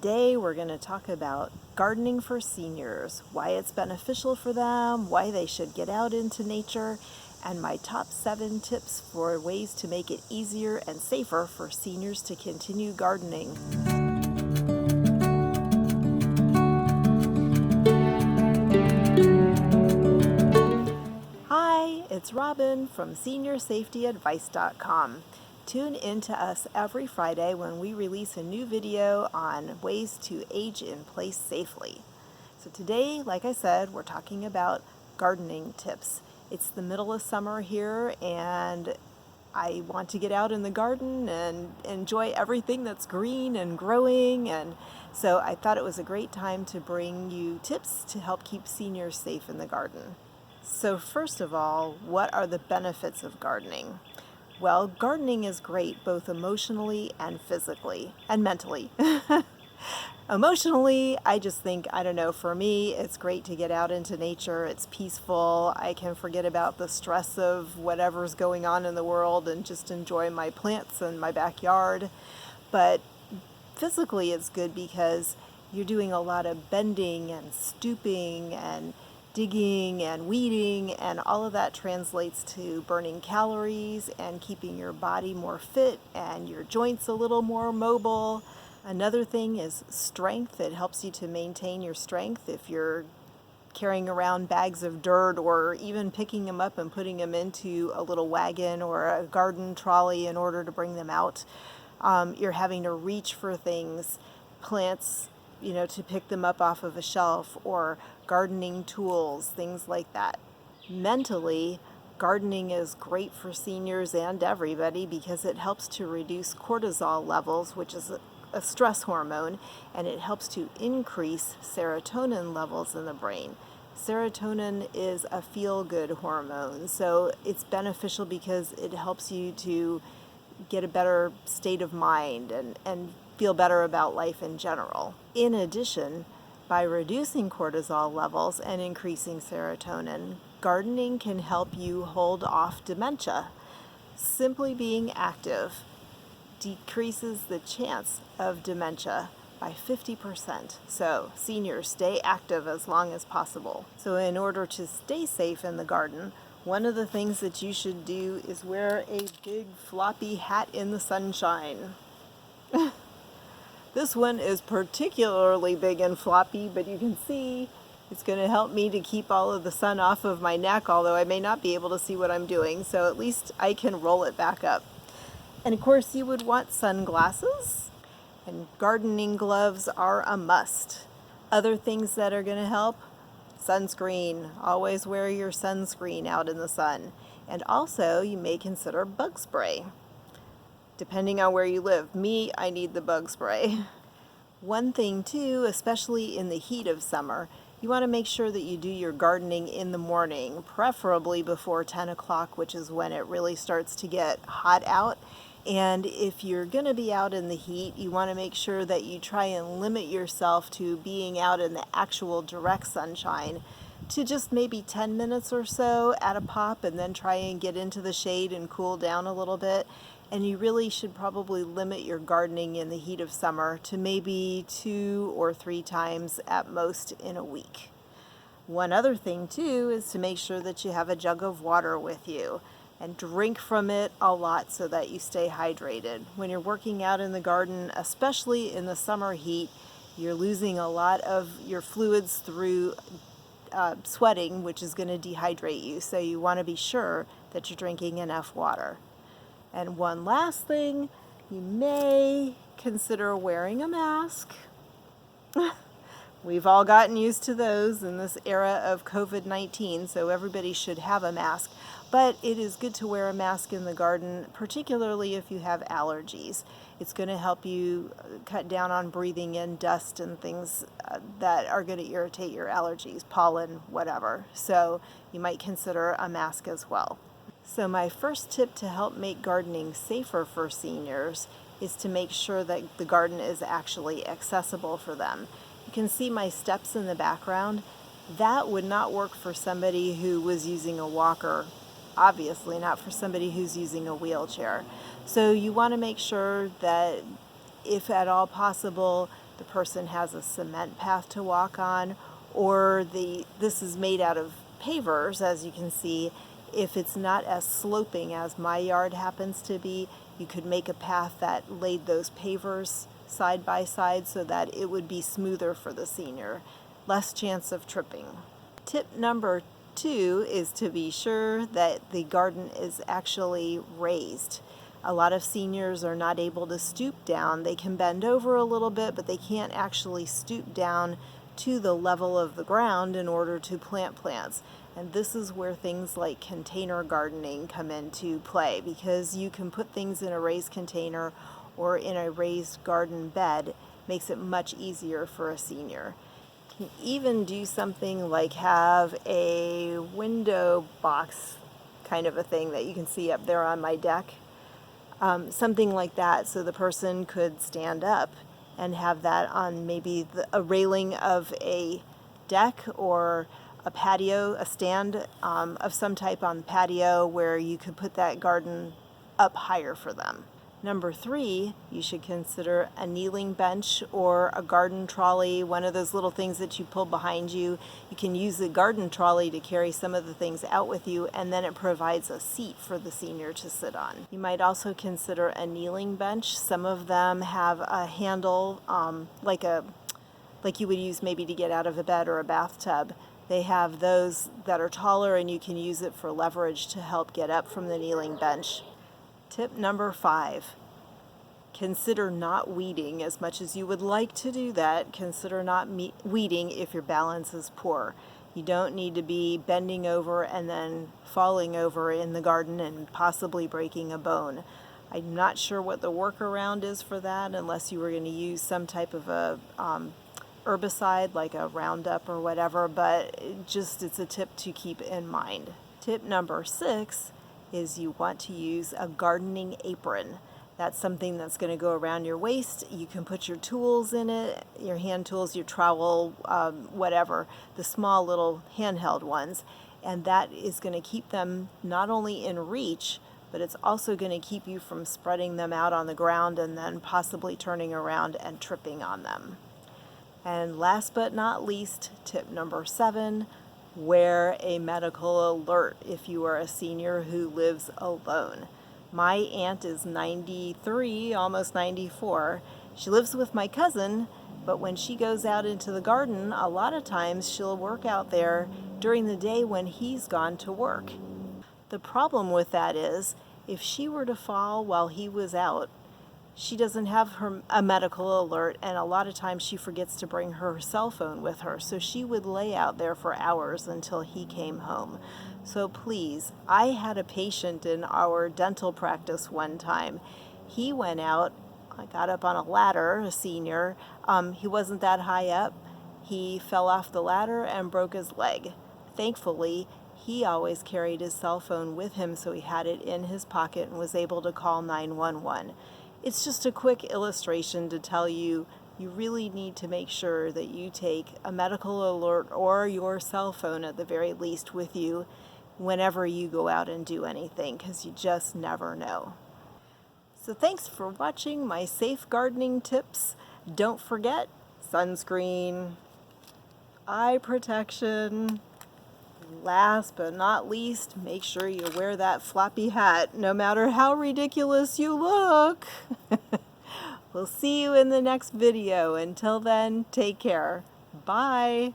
Today we're going to talk about gardening for seniors, why it's beneficial for them, why they should get out into nature, and my top 7 tips for ways to make it easier and safer for seniors to continue gardening. Hi, it's Robin from SeniorSafetyAdvice.com. Tune in to us every Friday when we release a new video on ways to age in place safely. So today, like I said, we're talking about gardening tips. It's the middle of summer here and I want to get out in the garden and enjoy everything that's green and growing, and so I thought it was a great time to bring you tips to help keep seniors safe in the garden. So first of all, what are the benefits of gardening? Well, gardening is great both emotionally and physically and mentally. Emotionally, I just think, for me, it's great to get out into nature. It's peaceful. I can forget about the stress of whatever's going on in the world and just enjoy my plants and my backyard. But physically, it's good because you're doing a lot of bending and stooping and digging and weeding, and all of that translates to burning calories and keeping your body more fit and your joints a little more mobile. Another thing is strength. It helps you to maintain your strength if you're carrying around bags of dirt or even picking them up and putting them into a little wagon or a garden trolley in order to bring them out. You're having to reach for things, plants, to pick them up off of a shelf, or gardening tools, things like that. Mentally, gardening is great for seniors and everybody because it helps to reduce cortisol levels, which is a stress hormone, and it helps to increase serotonin levels in the brain. Serotonin is a feel-good hormone, so it's beneficial because it helps you to get a better state of mind and feel better about life in general. In addition, by reducing cortisol levels and increasing serotonin, gardening can help you hold off dementia. Simply being active decreases the chance of dementia by 50%. So seniors, stay active as long as possible. So in order to stay safe in the garden, one of the things that you should do is wear a big floppy hat in the sunshine. This one is particularly big and floppy, but you can see it's going to help me to keep all of the sun off of my neck, although I may not be able to see what I'm doing, so at least I can roll it back up. And of course you would want sunglasses, and gardening gloves are a must. Other things that are going to help: sunscreen. Always wear your sunscreen out in the sun. And also you may consider bug spray. Depending on where you live. Me, I need the bug spray. One thing too, especially in the heat of summer, you want to make sure that you do your gardening in the morning, preferably before 10 o'clock, which is when it really starts to get hot out. And if you're going to be out in the heat, you want to make sure that you try and limit yourself to being out in the actual direct sunshine to just maybe 10 minutes or so at a pop, and then try and get into the shade and cool down a little bit. And you really should probably limit your gardening in the heat of summer to maybe 2 or 3 times at most in a week. One other thing too is to make sure that you have a jug of water with you and drink from it a lot so that you stay hydrated. When you're working out in the garden, especially in the summer heat, you're losing a lot of your fluids through sweating, which is going to dehydrate you. So you want to be sure that you're drinking enough water. And one last thing, you may consider wearing a mask. We've all gotten used to those in this era of COVID-19, so everybody should have a mask. But it is good to wear a mask in the garden, particularly if you have allergies. It's going to help you cut down on breathing in dust and things that are going to irritate your allergies, pollen, whatever. So you might consider a mask as well. So my first tip to help make gardening safer for seniors is to make sure that the garden is actually accessible for them. You can see my steps in the background. That would not work for somebody who was using a walker, obviously not for somebody who's using a wheelchair. So you want to make sure that, if at all possible, the person has a cement path to walk on, or this is made out of pavers, as you can see. If it's not as sloping as my yard happens to be, you could make a path that laid those pavers side by side so that it would be smoother for the senior. Less chance of tripping. Tip number 2 is to be sure that the garden is actually raised. A lot of seniors are not able to stoop down. They can bend over a little bit, but they can't actually stoop down to the level of the ground in order to plant plants. And this is where things like container gardening come into play, because you can put things in a raised container or in a raised garden bed. Makes it much easier for a senior. You can even do something like have a window box kind of a thing that you can see up there on my deck. Something like that, so the person could stand up and have that on maybe a railing of a deck or a patio, a stand of some type on the patio where you could put that garden up higher for them. Number 3, you should consider a kneeling bench or a garden trolley, one of those little things that you pull behind you. You can use the garden trolley to carry some of the things out with you, and then it provides a seat for the senior to sit on. You might also consider a kneeling bench. Some of them have a handle like you would use maybe to get out of a bed or a bathtub. They have those that are taller, and you can use it for leverage to help get up from the kneeling bench. Tip number 5, consider not weeding. As much as you would like to do that, consider not weeding if your balance is poor. You don't need to be bending over and then falling over in the garden and possibly breaking a bone. I'm not sure what the workaround is for that, unless you were going to use some type of a herbicide like a Roundup or whatever, but it's a tip to keep in mind. Tip number 6 is you want to use a gardening apron. That's something that's going to go around your waist. You can put your tools in it, your hand tools, your trowel, whatever, the small little handheld ones, and that is going to keep them not only in reach, but it's also going to keep you from spreading them out on the ground and then possibly turning around and tripping on them. And last but not least, tip number 7, wear a medical alert if you are a senior who lives alone. My aunt is 93, almost 94. She lives with my cousin, but when she goes out into the garden, a lot of times she'll work out there during the day when he's gone to work. The problem with that is, if she were to fall while he was out, she doesn't have a medical alert, and a lot of times she forgets to bring her cell phone with her, so she would lay out there for hours until he came home. So please, I had a patient in our dental practice one time. He went out, I got up on a ladder, a senior. He wasn't that high up. He fell off the ladder and broke his leg. Thankfully, he always carried his cell phone with him, so he had it in his pocket and was able to call 911. It's just a quick illustration to tell you, you really need to make sure that you take a medical alert or your cell phone at the very least with you whenever you go out and do anything, because you just never know. So thanks for watching my safe gardening tips. Don't forget sunscreen, eye protection. Last but not least, make sure you wear that floppy hat no matter how ridiculous you look. We'll see you in the next video. Until then, take care. Bye.